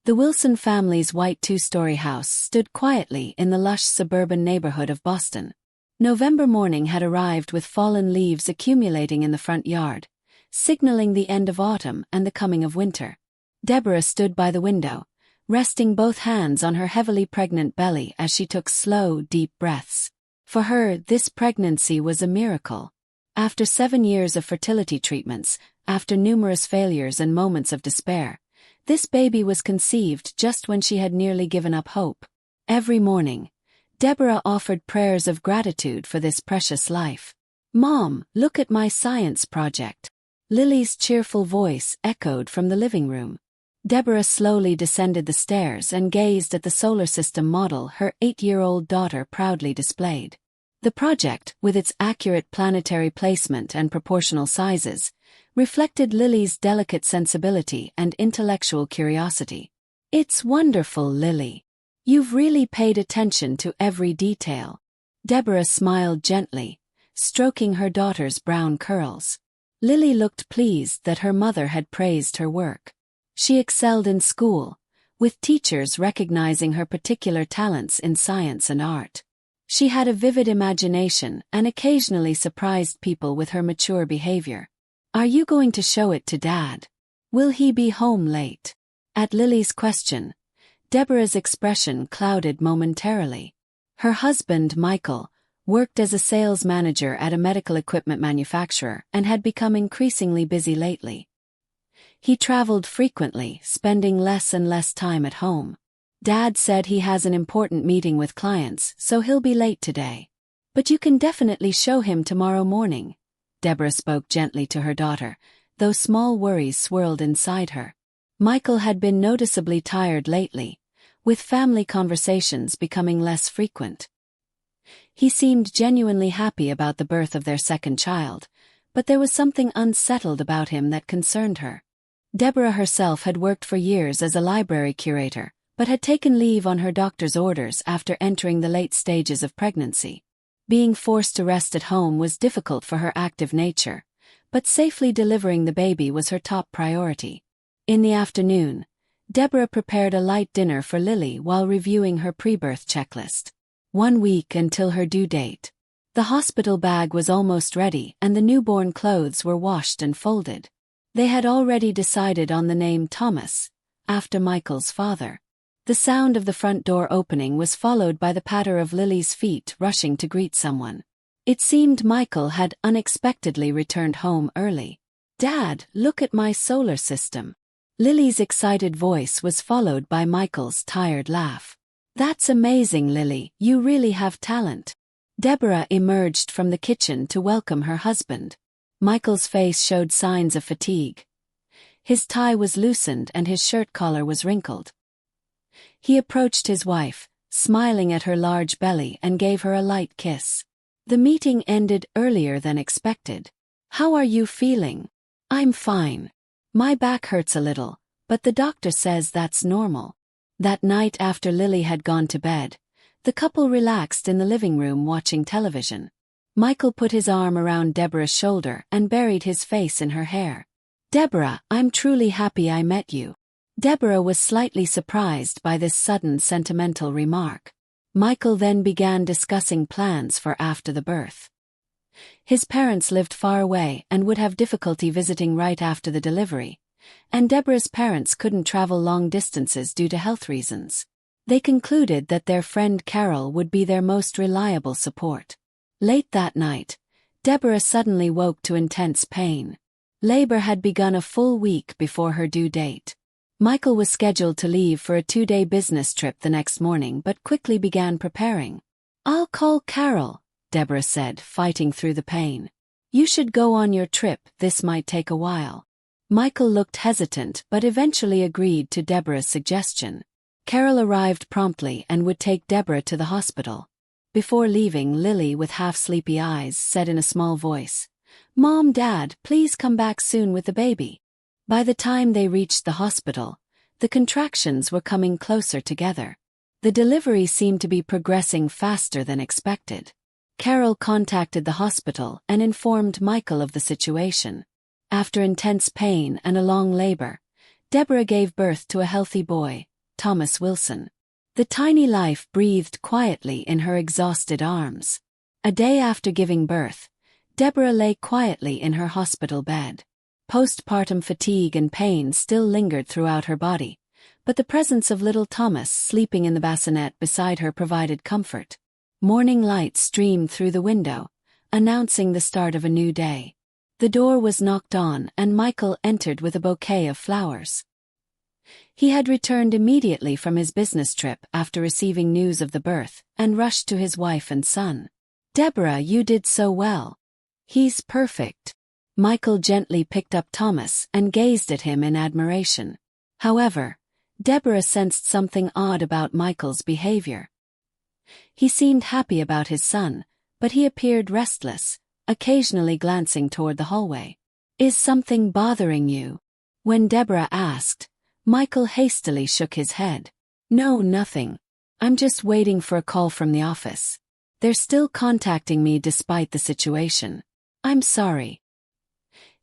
The Wilson family's white two-story house stood quietly in the lush suburban neighborhood of Boston. November morning had arrived with fallen leaves accumulating in the front yard, signaling the end of autumn and the coming of winter. Deborah stood by the window, resting both hands on her heavily pregnant belly as she took slow, deep breaths. For her, this pregnancy was a miracle. After 7 years of fertility treatments, after numerous failures and moments of despair, this baby was conceived just when she had nearly given up hope. Every morning, Deborah offered prayers of gratitude for this precious life. "Mom, look at my science project." Lily's cheerful voice echoed from the living room. Deborah slowly descended the stairs and gazed at the solar system model her 8-year-old daughter proudly displayed. The project, with its accurate planetary placement and proportional sizes, reflected Lily's delicate sensibility and intellectual curiosity. "It's wonderful, Lily. You've really paid attention to every detail." Deborah smiled gently, stroking her daughter's brown curls. Lily looked pleased that her mother had praised her work. She excelled in school, with teachers recognizing her particular talents in science and art. She had a vivid imagination and occasionally surprised people with her mature behavior. "Are you going to show it to Dad? Will he be home late?" At Lily's question, Deborah's expression clouded momentarily. Her husband, Michael, worked as a sales manager at a medical equipment manufacturer and had become increasingly busy lately. He traveled frequently, spending less and less time at home. "Dad said he has an important meeting with clients, so he'll be late today. But you can definitely show him tomorrow morning." Deborah spoke gently to her daughter, though small worries swirled inside her. Michael had been noticeably tired lately, with family conversations becoming less frequent. He seemed genuinely happy about the birth of their second child, but there was something unsettled about him that concerned her. Deborah herself had worked for years as a library curator, but had taken leave on her doctor's orders after entering the late stages of pregnancy. Being forced to rest at home was difficult for her active nature, but safely delivering the baby was her top priority. In the afternoon, Deborah prepared a light dinner for Lily while reviewing her pre-birth checklist. 1 week until her due date. The hospital bag was almost ready and the newborn clothes were washed and folded. They had already decided on the name Thomas, after Michael's father. The sound of the front door opening was followed by the patter of Lily's feet rushing to greet someone. It seemed Michael had unexpectedly returned home early. "Dad, look at my solar system." Lily's excited voice was followed by Michael's tired laugh. "That's amazing, Lily, you really have talent." Deborah emerged from the kitchen to welcome her husband. Michael's face showed signs of fatigue. His tie was loosened and his shirt collar was wrinkled. He approached his wife, smiling at her large belly, and gave her a light kiss. The meeting ended earlier than expected. "How are you feeling?" "I'm fine. My back hurts a little, but the doctor says that's normal." That night after Lily had gone to bed, the couple relaxed in the living room watching television. Michael put his arm around Deborah's shoulder and buried his face in her hair. "Deborah, I'm truly happy I met you." Deborah was slightly surprised by this sudden sentimental remark. Michael then began discussing plans for after the birth. His parents lived far away and would have difficulty visiting right after the delivery, and Deborah's parents couldn't travel long distances due to health reasons. They concluded that their friend Carol would be their most reliable support. Late that night, Deborah suddenly woke to intense pain. Labor had begun a full week before her due date. Michael was scheduled to leave for a 2-day business trip the next morning but quickly began preparing. "I'll call Carol," Deborah said, fighting through the pain. "You should go on your trip, this might take a while." Michael looked hesitant but eventually agreed to Deborah's suggestion. Carol arrived promptly and would take Deborah to the hospital. Before leaving, Lily, with half-sleepy eyes, said in a small voice, "Mom, Dad, please come back soon with the baby." By the time they reached the hospital, the contractions were coming closer together. The delivery seemed to be progressing faster than expected. Carol contacted the hospital and informed Michael of the situation. After intense pain and a long labor, Deborah gave birth to a healthy boy, Thomas Wilson. The tiny life breathed quietly in her exhausted arms. A day after giving birth, Deborah lay quietly in her hospital bed. Postpartum fatigue and pain still lingered throughout her body, but the presence of little Thomas sleeping in the bassinet beside her provided comfort. Morning light streamed through the window, announcing the start of a new day. The door was knocked on and Michael entered with a bouquet of flowers. He had returned immediately from his business trip after receiving news of the birth and rushed to his wife and son. "Deborah, you did so well. He's perfect." Michael gently picked up Thomas and gazed at him in admiration. However, Deborah sensed something odd about Michael's behavior. He seemed happy about his son, but he appeared restless, occasionally glancing toward the hallway. "Is something bothering you?" When Deborah asked, Michael hastily shook his head. "No, nothing. I'm just waiting for a call from the office. They're still contacting me despite the situation. I'm sorry."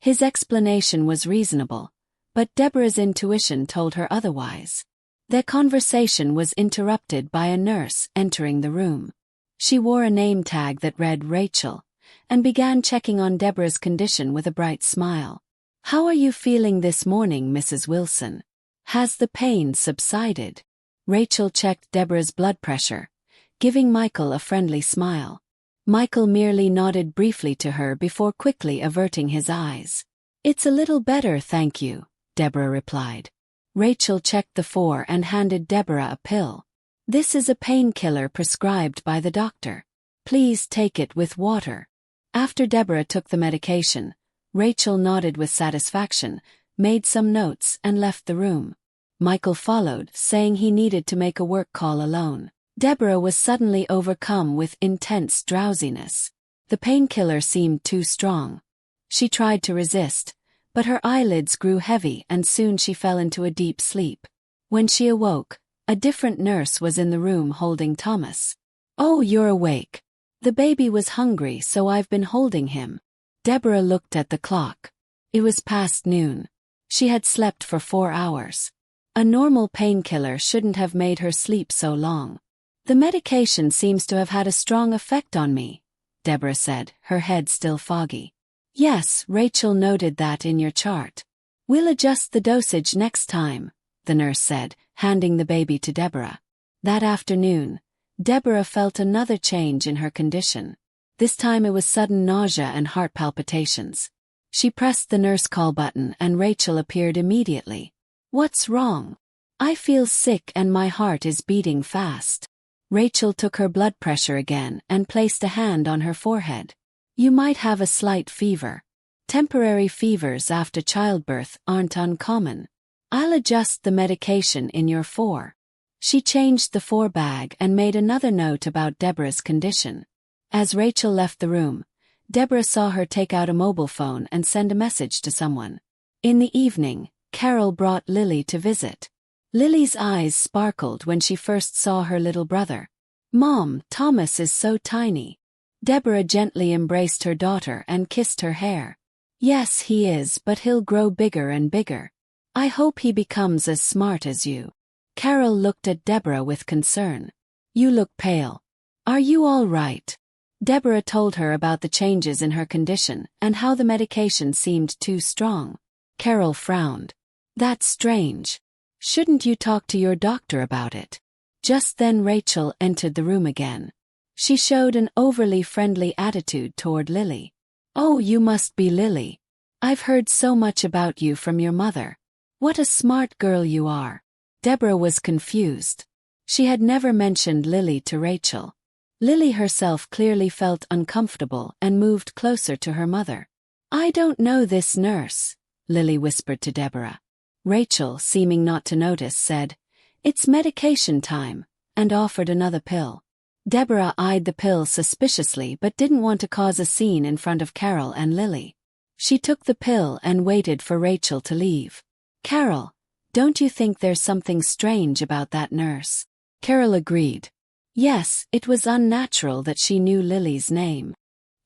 His explanation was reasonable, but Deborah's intuition told her otherwise. Their conversation was interrupted by a nurse entering the room. She wore a name tag that read Rachel, and began checking on Deborah's condition with a bright smile. "How are you feeling this morning, Mrs. Wilson? Has the pain subsided?" Rachel checked Deborah's blood pressure, giving Michael a friendly smile. Michael merely nodded briefly to her before quickly averting his eyes. "It's a little better, thank you," Deborah replied. Rachel checked the 4 and handed Deborah a pill. "This is a painkiller prescribed by the doctor. Please take it with water." After Deborah took the medication, Rachel nodded with satisfaction, made some notes and left the room. Michael followed, saying he needed to make a work call alone. Deborah was suddenly overcome with intense drowsiness. The painkiller seemed too strong. She tried to resist, but her eyelids grew heavy and soon she fell into a deep sleep. When she awoke, a different nurse was in the room holding Thomas. "Oh, you're awake. The baby was hungry, so I've been holding him." Deborah looked at the clock. It was past noon. She had slept for 4 hours. A normal painkiller shouldn't have made her sleep so long. "The medication seems to have had a strong effect on me," Deborah said, her head still foggy. "Yes, Rachel noted that in your chart. We'll adjust the dosage next time," the nurse said, handing the baby to Deborah. That afternoon, Deborah felt another change in her condition. This time it was sudden nausea and heart palpitations. She pressed the nurse call button and Rachel appeared immediately. "What's wrong? I feel sick and my heart is beating fast." Rachel took her blood pressure again and placed a hand on her forehead. "You might have a slight fever. Temporary fevers after childbirth aren't uncommon. I'll adjust the medication in your 4." She changed the 4 bag and made another note about Deborah's condition. As Rachel left the room, Deborah saw her take out a mobile phone and send a message to someone. In the evening, Carol brought Lily to visit. Lily's eyes sparkled when she first saw her little brother. "Mom, Thomas is so tiny." Deborah gently embraced her daughter and kissed her hair. "Yes, he is, but he'll grow bigger and bigger. I hope he becomes as smart as you." Carol looked at Deborah with concern. "You look pale. Are you all right?" Deborah told her about the changes in her condition and how the medication seemed too strong. Carol frowned. "That's strange. Shouldn't you talk to your doctor about it?" Just then Rachel entered the room again. She showed an overly friendly attitude toward Lily. "Oh, you must be Lily. I've heard so much about you from your mother. What a smart girl you are." Deborah was confused. She had never mentioned Lily to Rachel. Lily herself clearly felt uncomfortable and moved closer to her mother. "I don't know this nurse," Lily whispered to Deborah. Rachel, seeming not to notice, said, "It's medication time," and offered another pill. Deborah eyed the pill suspiciously but didn't want to cause a scene in front of Carol and Lily. She took the pill and waited for Rachel to leave. "Carol, don't you think there's something strange about that nurse?" Carol agreed. Yes, it was unnatural that she knew Lily's name.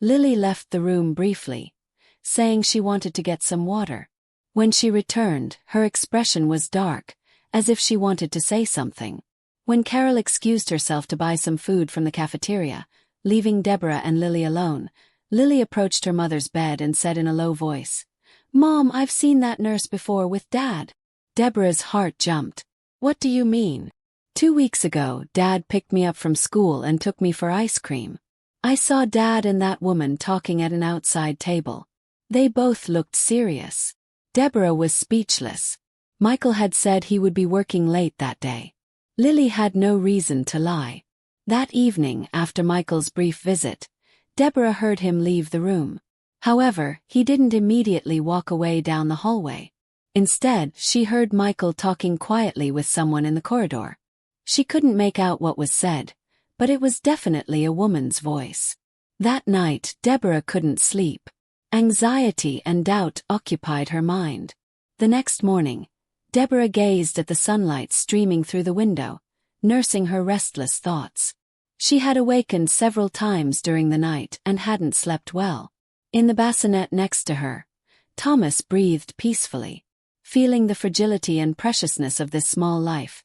Lily left the room briefly, saying she wanted to get some water. When she returned, her expression was dark, as if she wanted to say something. When Carol excused herself to buy some food from the cafeteria, leaving Deborah and Lily alone, Lily approached her mother's bed and said in a low voice, "Mom, I've seen that nurse before with Dad." Deborah's heart jumped. "What do you mean?" "2 weeks ago, Dad picked me up from school and took me for ice cream. I saw Dad and that woman talking at an outside table. They both looked serious." Deborah was speechless. Michael had said he would be working late that day. Lily had no reason to lie. That evening, after Michael's brief visit, Deborah heard him leave the room. However, he didn't immediately walk away down the hallway. Instead, she heard Michael talking quietly with someone in the corridor. She couldn't make out what was said, but it was definitely a woman's voice. That night, Deborah couldn't sleep. Anxiety and doubt occupied her mind. The next morning, Deborah gazed at the sunlight streaming through the window, nursing her restless thoughts. She had awakened several times during the night and hadn't slept well. In the bassinet next to her, Thomas breathed peacefully. Feeling the fragility and preciousness of this small life,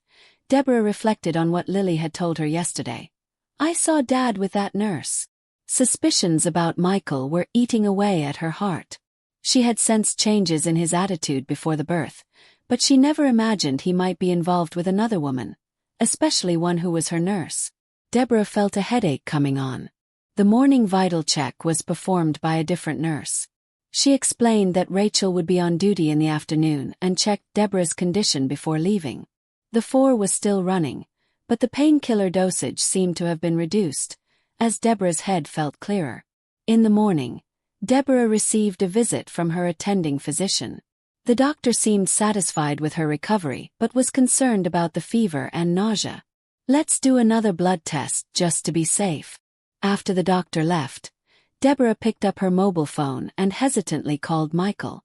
Deborah reflected on what Lily had told her yesterday. "I saw Dad with that nurse." Suspicions about Michael were eating away at her heart. She had sensed changes in his attitude before the birth, but she never imagined he might be involved with another woman, especially one who was her nurse. Deborah felt a headache coming on. The morning vital check was performed by a different nurse. She explained that Rachel would be on duty in the afternoon and checked Deborah's condition before leaving. The 4 was still running, but the painkiller dosage seemed to have been reduced, as Deborah's head felt clearer. In the morning, Deborah received a visit from her attending physician. The doctor seemed satisfied with her recovery but was concerned about the fever and nausea. "Let's do another blood test just to be safe." After the doctor left, Deborah picked up her mobile phone and hesitantly called Michael.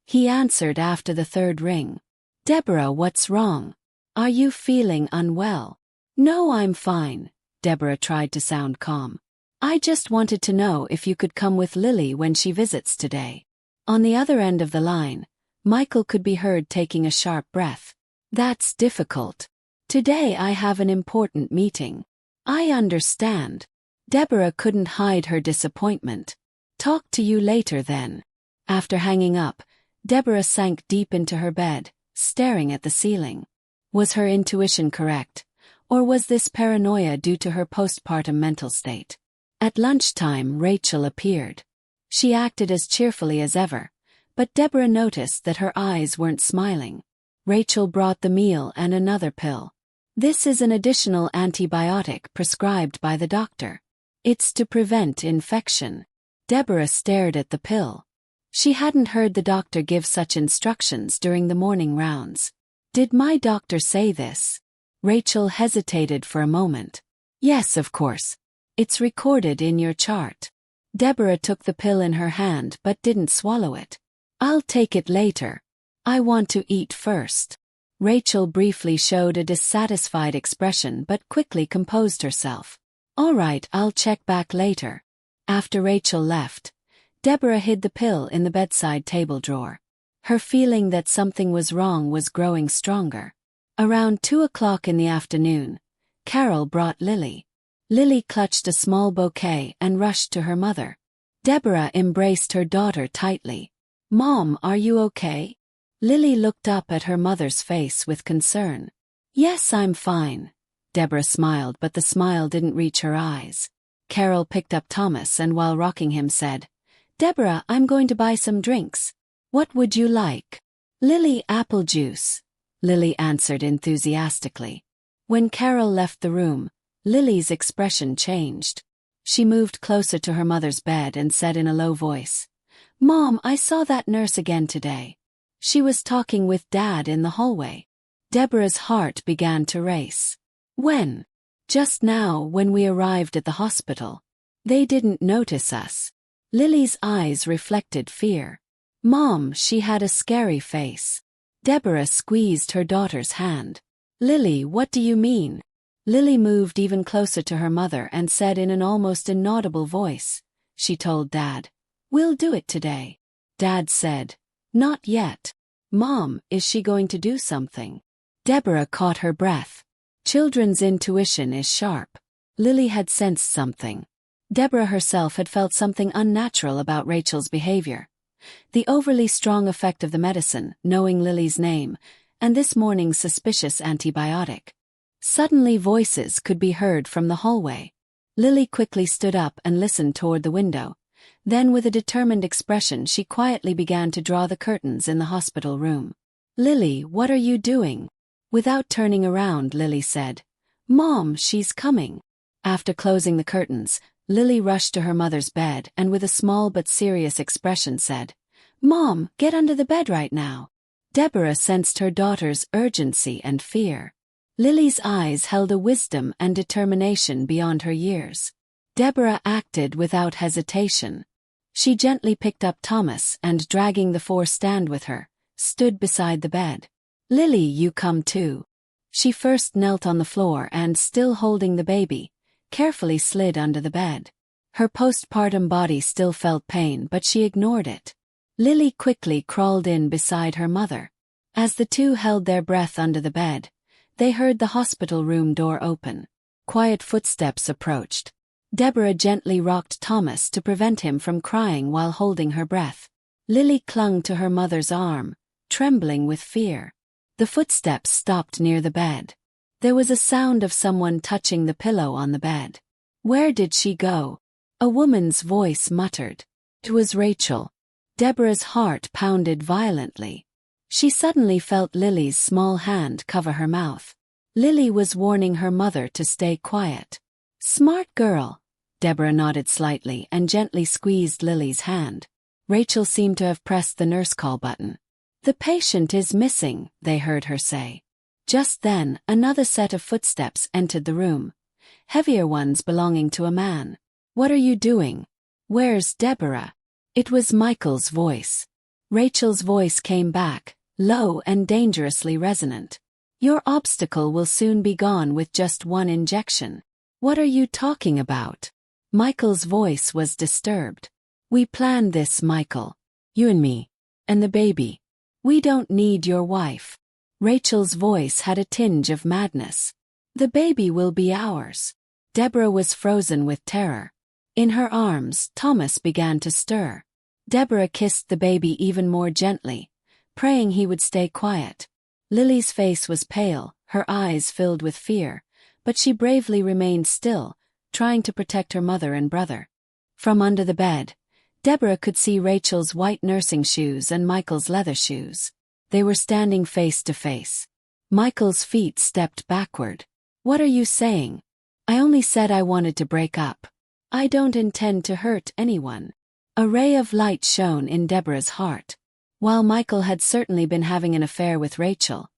He answered after the 3rd ring. "Deborah, what's wrong? Are you feeling unwell?" "No, I'm fine." Deborah tried to sound calm. "I just wanted to know if you could come with Lily when she visits today." On the other end of the line, Michael could be heard taking a sharp breath. "That's difficult. Today I have an important meeting." "I understand." Deborah couldn't hide her disappointment. "Talk to you later then." After hanging up, Deborah sank deep into her bed, staring at the ceiling. Was her intuition correct, or was this paranoia due to her postpartum mental state? At lunchtime, Rachel appeared. She acted as cheerfully as ever, but Deborah noticed that her eyes weren't smiling. Rachel brought the meal and another pill. "This is an additional antibiotic prescribed by the doctor. It's to prevent infection." Deborah stared at the pill. She hadn't heard the doctor give such instructions during the morning rounds. "Did my doctor say this?" Rachel hesitated for a moment. "Yes, of course. It's recorded in your chart." Deborah took the pill in her hand but didn't swallow it. "I'll take it later. I want to eat first." Rachel briefly showed a dissatisfied expression but quickly composed herself. "All right, I'll check back later." After Rachel left, Deborah hid the pill in the bedside table drawer. Her feeling that something was wrong was growing stronger. Around 2 o'clock in the afternoon, Carol brought Lily. Lily clutched a small bouquet and rushed to her mother. Deborah embraced her daughter tightly. "Mom, are you okay?" Lily looked up at her mother's face with concern. "Yes, I'm fine." Deborah smiled, but the smile didn't reach her eyes. Carol picked up Thomas and while rocking him said, "Deborah, I'm going to buy some drinks. What would you like?" "Lily, apple juice," Lily answered enthusiastically. When Carol left the room, Lily's expression changed. She moved closer to her mother's bed and said in a low voice, "Mom, I saw that nurse again today. She was talking with Dad in the hallway." Deborah's heart began to race. "When?" "Just now, when we arrived at the hospital. They didn't notice us." Lily's eyes reflected fear. "Mom, she had a scary face." Deborah squeezed her daughter's hand. "Lily, what do you mean?" Lily moved even closer to her mother and said in an almost inaudible voice, "She told Dad. We'll do it today." Dad said, "Not yet." "Mom, is she going to do something?" Deborah caught her breath. Children's intuition is sharp. Lily had sensed something. Deborah herself had felt something unnatural about Rachel's behavior. The overly strong effect of the medicine, knowing Lily's name, and this morning's suspicious antibiotic. Suddenly voices could be heard from the hallway. Lily quickly stood up and listened toward the window. Then with a determined expression she quietly began to draw the curtains in the hospital room. "Lily, what are you doing?" Without turning around, Lily said, "Mom, she's coming." After closing the curtains, Lily rushed to her mother's bed and with a small but serious expression said, "Mom, get under the bed right now." Deborah sensed her daughter's urgency and fear. Lily's eyes held a wisdom and determination beyond her years. Deborah acted without hesitation. She gently picked up Thomas and, dragging the four-stand with her, stood beside the bed. "Lily, you come too." She first knelt on the floor and, still holding the baby, carefully slid under the bed. Her postpartum body still felt pain, but she ignored it. Lily quickly crawled in beside her mother. As the two held their breath under the bed, they heard the hospital room door open. Quiet footsteps approached. Deborah gently rocked Thomas to prevent him from crying while holding her breath. Lily clung to her mother's arm, trembling with fear. The footsteps stopped near the bed. There was a sound of someone touching the pillow on the bed. "Where did she go?" A woman's voice muttered. It was Rachel. Deborah's heart pounded violently. She suddenly felt Lily's small hand cover her mouth. Lily was warning her mother to stay quiet. "Smart girl." Deborah nodded slightly and gently squeezed Lily's hand. Rachel seemed to have pressed the nurse call button. "The patient is missing," they heard her say. Just then, another set of footsteps entered the room. Heavier ones belonging to a man. "What are you doing? Where's Deborah?" It was Michael's voice. Rachel's voice came back, low and dangerously resonant. "Your obstacle will soon be gone with just one injection." "What are you talking about?" Michael's voice was disturbed. "We planned this, Michael. You and me. And the baby. We don't need your wife." Rachel's voice had a tinge of madness. "The baby will be ours." Deborah was frozen with terror. In her arms, Thomas began to stir. Deborah kissed the baby even more gently, praying he would stay quiet. Lily's face was pale, her eyes filled with fear, but she bravely remained still, trying to protect her mother and brother. From under the bed, Deborah could see Rachel's white nursing shoes and Michael's leather shoes. They were standing face to face. Michael's feet stepped backward. "What are you saying?" "I only said I wanted to break up. I don't intend to hurt anyone." A ray of light shone in Deborah's heart. While Michael had certainly been having an affair with Rachel,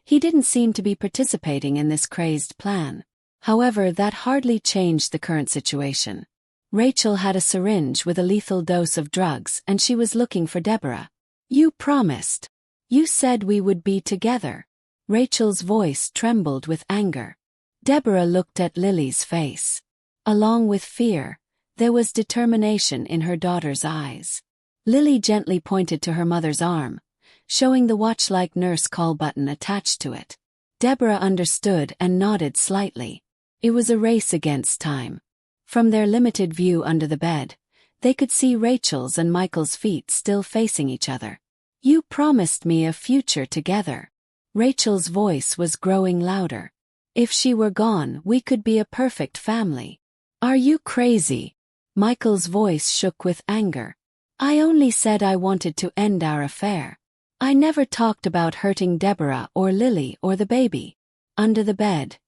he didn't seem to be participating in this crazed plan. However, that hardly changed the current situation. Rachel had a syringe with a lethal dose of drugs and she was looking for Deborah. "You promised. You said we would be together." Rachel's voice trembled with anger. Deborah looked at Lily's face. Along with fear, there was determination in her daughter's eyes. Lily gently pointed to her mother's arm, showing the watch-like nurse call button attached to it. Deborah understood and nodded slightly. It was a race against time. From their limited view under the bed, they could see Rachel's and Michael's feet still facing each other. "You promised me a future together." Rachel's voice was growing louder. "If she were gone, we could be a perfect family." "Are you crazy?" Michael's voice shook with anger. "I only said I wanted to end our affair. I never talked about hurting Deborah or Lily or the baby." Under the bed,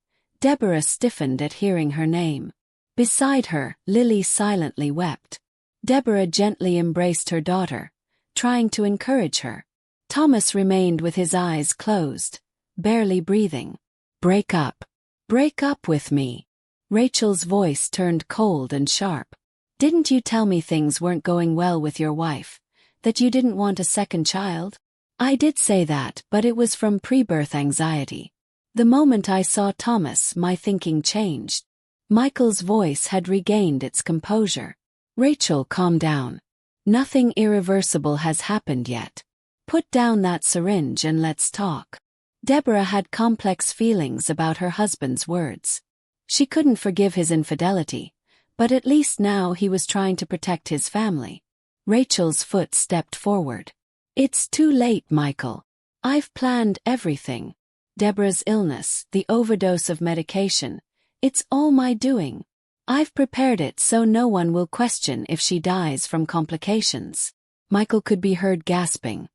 Deborah stiffened at hearing her name. Beside her, Lily silently wept. Deborah gently embraced her daughter, trying to encourage her. Thomas remained with his eyes closed, barely breathing. "Break up. Break up with me." Rachel's voice turned cold and sharp. "Didn't you tell me things weren't going well with your wife? That you didn't want a second child?" "I did say that, but it was from pre-birth anxiety. The moment I saw Thomas, my thinking changed." Michael's voice had regained its composure. "Rachel, calm down. Nothing irreversible has happened yet. Put down that syringe and let's talk." Deborah had complex feelings about her husband's words. She couldn't forgive his infidelity, but at least now he was trying to protect his family. Rachel's foot stepped forward. It's too late, Michael. I've planned everything. Deborah's illness, the overdose of medication, it's all my doing. I've prepared it so no one will question if she dies from complications. Michael could be heard gasping.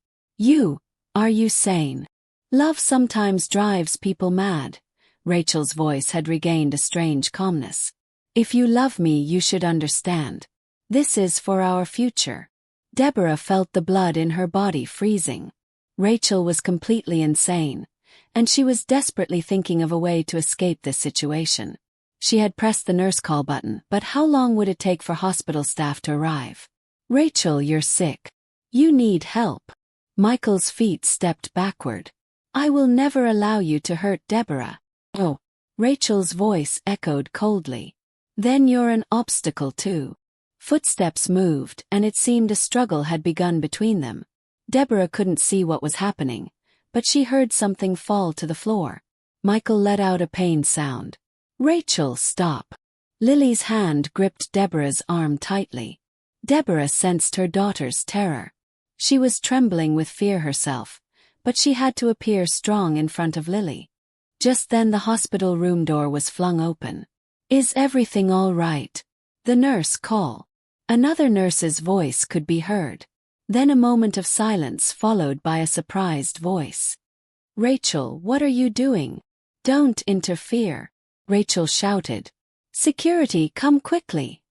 Are you sane? Love sometimes drives people mad. Rachel's voice had regained a strange calmness. If you love me, you should understand. This is for our future. Deborah felt the blood in her body freezing. Rachel was completely insane, and she was desperately thinking of a way to escape this situation. She had pressed the nurse call button, but how long would it take for hospital staff to arrive? Rachel, you're sick. You need help. Michael's feet stepped backward. I will never allow you to hurt Deborah. Oh. Rachel's voice echoed coldly. Then you're an obstacle too. Footsteps moved, and it seemed a struggle had begun between them. Deborah couldn't see what was happening, but she heard something fall to the floor. Michael let out a pained sound. Rachel, stop. Lily's hand gripped Deborah's arm tightly. Deborah sensed her daughter's terror. She was trembling with fear herself, but she had to appear strong in front of Lily. Just then the hospital room door was flung open. Is everything all right? The nurse called. Another nurse's voice could be heard. Then a moment of silence followed by a surprised voice. Rachel, what are you doing? Don't interfere. Rachel shouted. Security, come quickly.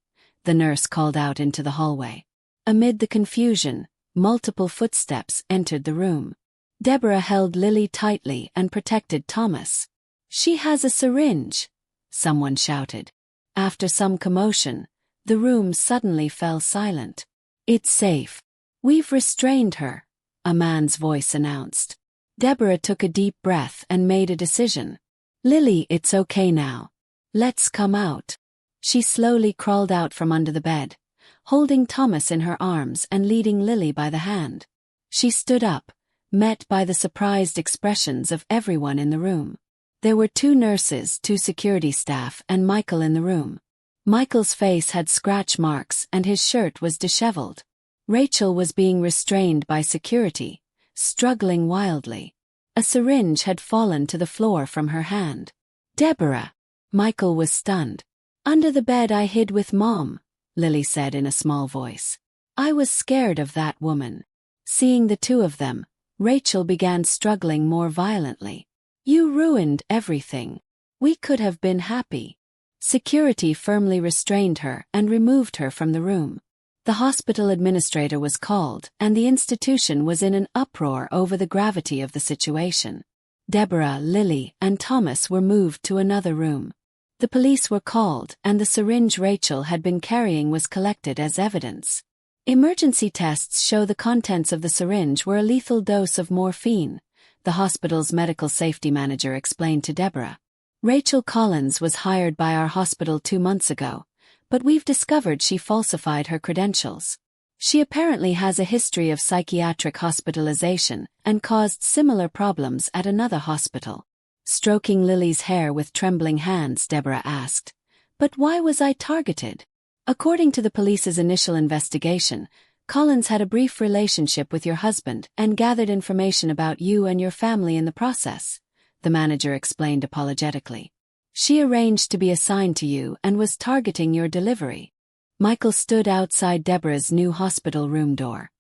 The nurse called out into the hallway. Amid the confusion, multiple footsteps entered the room. Deborah held Lily tightly and protected Thomas. She has a syringe, someone shouted. After some commotion, the room suddenly fell silent. It's safe. We've restrained her, a man's voice announced. Deborah took a deep breath and made a decision. Lily, it's okay now. Let's come out. She slowly crawled out from under the bed, holding Thomas in her arms and leading Lily by the hand. She stood up, met by the surprised expressions of everyone in the room. There were 2 nurses, 2 security staff, and Michael in the room. Michael's face had scratch marks and his shirt was disheveled. Rachel was being restrained by security, struggling wildly. A syringe had fallen to the floor from her hand. Deborah! Michael was stunned. Under the bed I hid with Mom, Lily said in a small voice. I was scared of that woman. Seeing the 2 of them, Rachel began struggling more violently. You ruined everything. We could have been happy. Security firmly restrained her and removed her from the room. The hospital administrator was called, and the institution was in an uproar over the gravity of the situation. Deborah, Lily, and Thomas were moved to another room. The police were called, and the syringe Rachel had been carrying was collected as evidence. Emergency tests show the contents of the syringe were a lethal dose of morphine, the hospital's medical safety manager explained to Deborah. Rachel Collins was hired by our hospital 2 months ago, but we've discovered she falsified her credentials. She apparently has a history of psychiatric hospitalization and caused similar problems at another hospital. Stroking Lily's hair with trembling hands, Deborah asked, But why was I targeted? According to the police's initial investigation, Collins had a brief relationship with your husband and gathered information about you and your family in the process, the manager explained apologetically. She arranged to be assigned to you and was targeting your delivery. Michael stood outside Deborah's new hospital room door.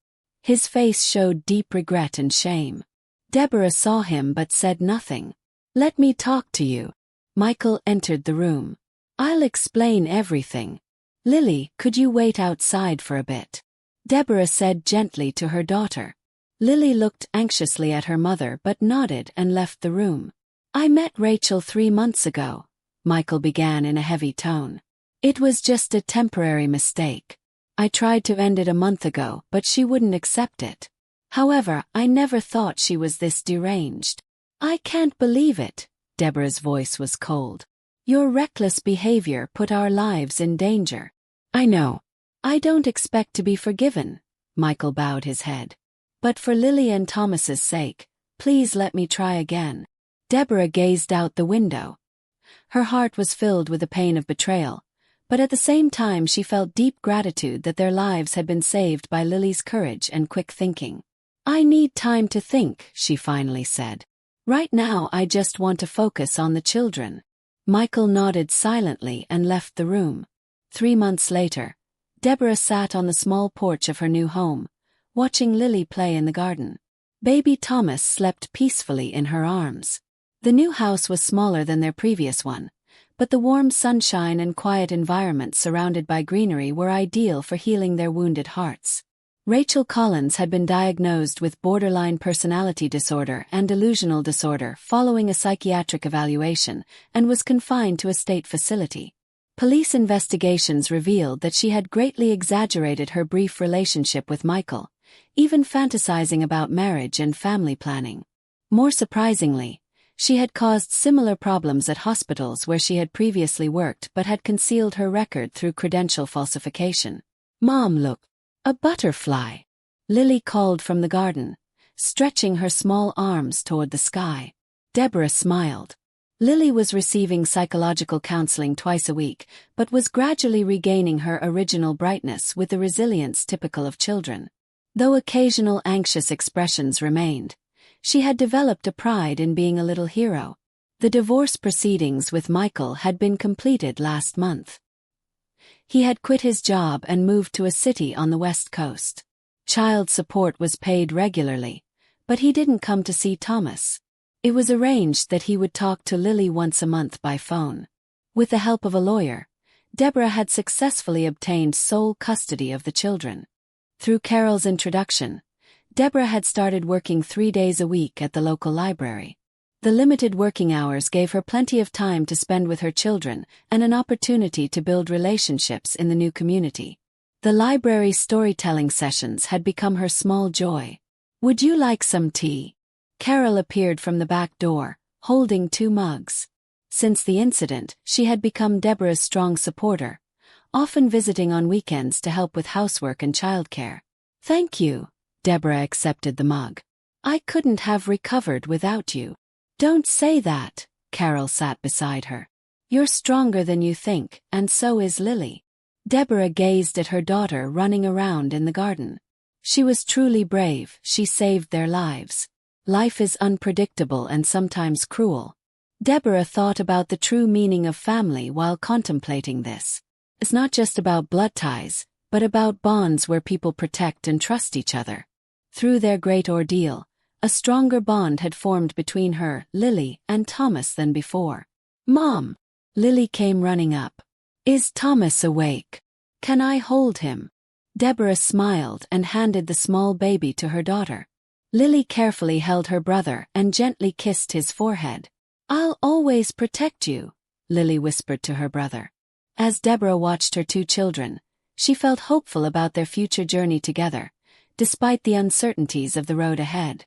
His face showed deep regret and shame. Deborah saw him but said nothing. Let me talk to you. Michael entered the room. I'll explain everything. Lily, could you wait outside for a bit? Deborah said gently to her daughter. Lily looked anxiously at her mother but nodded and left the room. I met Rachel 3 months ago, Michael began in a heavy tone. It was just a temporary mistake. I tried to end it a month ago, but she wouldn't accept it. However, I never thought she was this deranged. I can't believe it. Deborah's voice was cold. Your reckless behavior put our lives in danger. I know. I don't expect to be forgiven. Michael bowed his head. But for Lily and Thomas's sake, Please let me try again." Deborah gazed out the window. Her heart was filled with the pain of betrayal, but at the same time she felt deep gratitude that their lives had been saved by Lily's courage and quick thinking. "I need time to think," she finally said. "Right now I just want to focus on the children." Michael nodded silently and left the room. 3 months later, Deborah sat on the small porch of her new home, watching Lily play in the garden. Baby Thomas slept peacefully in her arms. The new house was smaller than their previous one, but the warm sunshine and quiet environment surrounded by greenery were ideal for healing their wounded hearts. Rachel Collins had been diagnosed with borderline personality disorder and delusional disorder following a psychiatric evaluation and was confined to a state facility. Police investigations revealed that she had greatly exaggerated her brief relationship with Michael, even fantasizing about marriage and family planning. More surprisingly, she had caused similar problems at hospitals where she had previously worked but had concealed her record through credential falsification. "Mom, look. A butterfly," Lily called from the garden, stretching her small arms toward the sky. Deborah smiled. Lily was receiving psychological counseling twice a week, but was gradually regaining her original brightness with the resilience typical of children. Though occasional anxious expressions remained, she had developed a pride in being a little hero. The divorce proceedings with Michael had been completed last month. He had quit his job and moved to a city on the West Coast. Child support was paid regularly, but he didn't come to see Thomas. It was arranged that he would talk to Lily once a month by phone. With the help of a lawyer, Deborah had successfully obtained sole custody of the children. Through Carol's introduction, Deborah had started working 3 days a week at the local library. The limited working hours gave her plenty of time to spend with her children and an opportunity to build relationships in the new community. The library storytelling sessions had become her small joy. "Would you like some tea?" Carol appeared from the back door, holding 2 mugs. Since the incident, she had become Deborah's strong supporter, often visiting on weekends to help with housework and childcare. "Thank you." Deborah accepted the mug. "I couldn't have recovered without you." "Don't say that." Carol sat beside her. "You're stronger than you think, and so is Lily." Deborah gazed at her daughter running around in the garden. She was truly brave. She saved their lives. Life is unpredictable and sometimes cruel. Deborah thought about the true meaning of family while contemplating this. It's not just about blood ties, but about bonds where people protect and trust each other. Through their great ordeal, a stronger bond had formed between her, Lily, and Thomas than before. "Mom!" Lily came running up. "Is Thomas awake? Can I hold him?" Deborah smiled and handed the small baby to her daughter. Lily carefully held her brother and gently kissed his forehead. "I'll always protect you," Lily whispered to her brother. As Deborah watched her 2 children, she felt hopeful about their future journey together, despite the uncertainties of the road ahead.